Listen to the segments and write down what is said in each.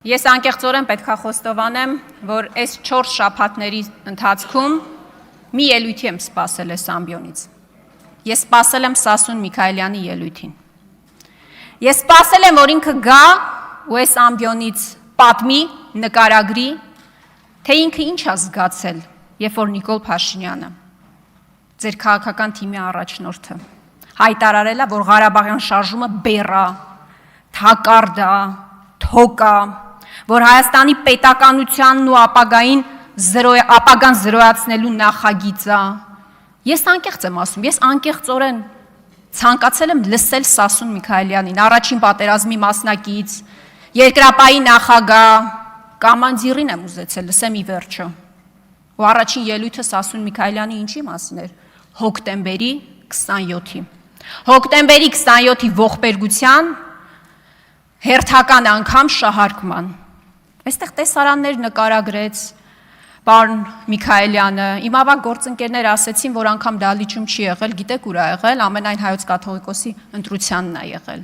Ես անկեղծորեն պետք է խոստովանեմ, որ այս 4 շաբաթների ընթացքում մի ելույթի եմ սպասել այս ամբիոնից։ Ես սպասել եմ Սասուն Միքայելյանի ելույթին։ Ես սպասել եմ, որ ինքը գա ու այս ամբիոնից պատմի, նկարագրի, թե ինքը ինչ է զգացել, երբ որ Նիկոլ Փաշինյանը, ձեր քաղաքական թիմի առաջնորդը, հայտարարել է, որ Ղարաբաղյան շարժումը բեռա, թակարդ է, թոկ է, որ Հայաստանի պետականությանն ու ապագան զրոյացնելու նախագիծ է։ Ես անկեղծ եմ ասում, ես անկեղծորեն ցանկացել եմ լսել Սասուն Միքայելյանին, առաջին պատերազմի մասնակից, երկրապահի նախագահ, կամանդիրին եմ ուզեցել լսեմ ի վերջո։ Ու առաջին ելույթը Սասուն Միքայելյանի ինչի մասին էր։ Հոկտեմբերի 27-ի։ Հոկտեմբերի 27-ի ողբերգության հերթական անգամ շահարկման։ Այստեղ տեսարաններ նկարագրեց պարոն Միքայելյանը, իմ ավագ գործընկերներ ասեցին, որ անգամ դալիճում չի եղել, գիտեք ուր է եղել, ամենայն հայոց կաթողիկոսի ընտրությանն է եղել։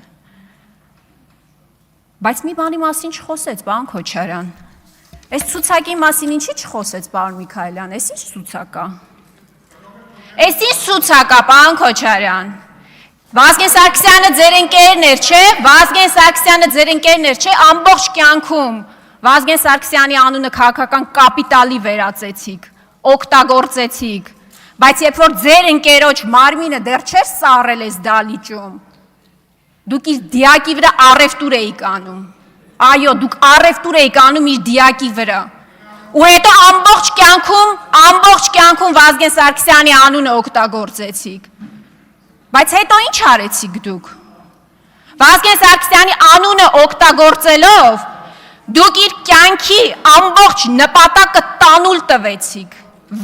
Բայց մի բանի մասին չխոսեց, պարոն Քոչարյան։ Այս ցուցակի մասին ինչի չխոսեց պարոն Միքայելյան, այս ինչ ցուցակ է։ Այս ինչ ցուցակ է, պարոն Քոչարյան։ Վազգեն Սարգսյանը ձեր ընկերն էր, չէ՞։ Վազգեն Սարգսյանը ձեր ընկերն էր, չէ՞։ Ամբողջ կյանքում Վազգեն Սարգսյանի անունը քաղաքական կապիտալի վերածեցիք, օգտագործեցիք, բայց երբ որ ձեր ընկերոջ մարմինը դեռ չէր սառել այս դալիճում, դուք իր դիակի վրա առևտուր էիք անում։ Այո, դուք առևտուր էիք անում իր դիակի վրա։ Ու հետո ամբողջ կյանքում Վազգեն Սարգսյանի անունը օգտագործեցիք։ Բայց հետո ինչ արեցիք դուք։ Վազգեն Սարգսյանի անունը օգտագործելով դուք իր կյանքի ամբողջ նպատակը տանուլ տվեցիք,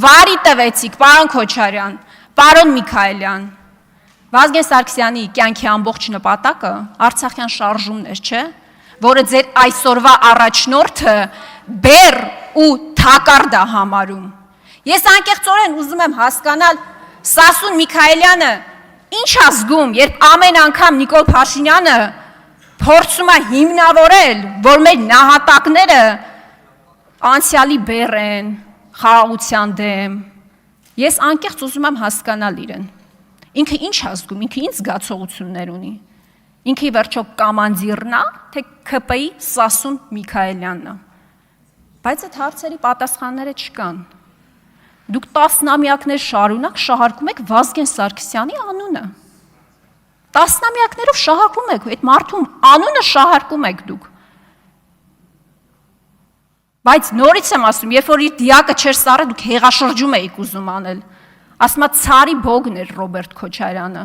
վարի տվեցիք, պարոն Քոչարյան, պարոն Միքայելյան։ Վազգեն Սարգսյանի կյանքի ամբողջ նպատակը Արցախյան շարժումն էր, չէ՞, որը ձեր այսօրվա առաջնորդը բեռ ու թակարդ է համարում։ Ես անկեղծորեն ուզում եմ հասկանալ Սասուն Միքայելյանը ինչ է զգում, երբ ամեն անգամ Նիկոլ Փաշինյանը փորձում է հիմնավորել, որ մեր նահատակները անցյալի բեռ են, խաղաղության դեմ։ Ես անկեղծ ուզում եմ հասկանալ իրեն։ Ինքը ինչ է զգում, ինքը ինչ զգացողություններ ունի։ Ինքը ի վերջո կամանդիրն է, թե ՔՊ-ի Սասուն Միքայելյանն է։ Բայց այդ հարցերի պատասխանները չկան։ Դուք տասնամյակներ շարունակ շահարկում եք Վազգեն Սարգսյանի անունը։ Տասնամյակներով շահարկում եք, այդ մարդու անունը շահարկում եք դուք։ Բայց նորից եմ ասում, երբ որ իր դիակը չէր սառել, դուք հեղաշրջում էիք ուզում անել։ Ասում եմ ցարի բոգն էր Ռոբերտ Քոչարյանը։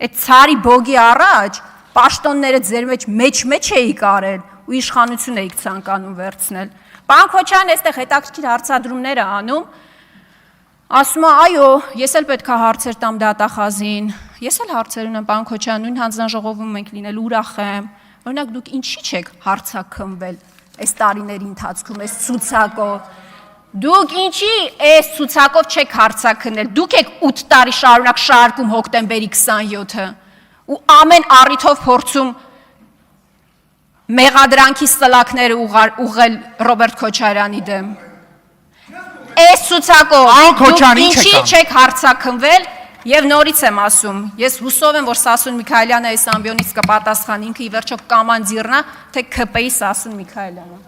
Այդ ցարի բոգի առաջ պաշտոնները ձեր մեջ էիք արել ու իշխանություն էիք ցանկանում վերցնել։ Պարոն Քոչարյան այստեղ հետաքրքիր հարցադրումներ է անում։ Ասում է, այո, ես էլ պետք է հարցեր տամ դատախազին։ Ես էլ հարցեր ունեմ, պարոն Քոչարյան, նույն հանձնաժողովում ենք լինել, ուրախ եմ։ Օրինակ դուք ինչի՞ չեք հարցաքննվել այս տարիների ընթացքում, այս ցուցակով։ Դուք ինչի այս ցուցակով չեք հարցաքննել։ Դուք եք 8 տարի շարունակ շարքում հոկտեմբերի 27-ը ու ամեն առիթով փորձում մեղադրանքի սլաքները ուղղել Ռոբերտ Քոչարյանի դեմ։ Այս ցուցակով դուք ինչի չեք հարցաքնվել եւ նորից եմ ասում, ես հուսով եմ, որ Սասուն Միքայելյանը այս ամբիոնից կպատասխանի, ինքը ի վերջո կամանդիրն է, թե ՔՊ-ի Սասուն Միքայելյանը։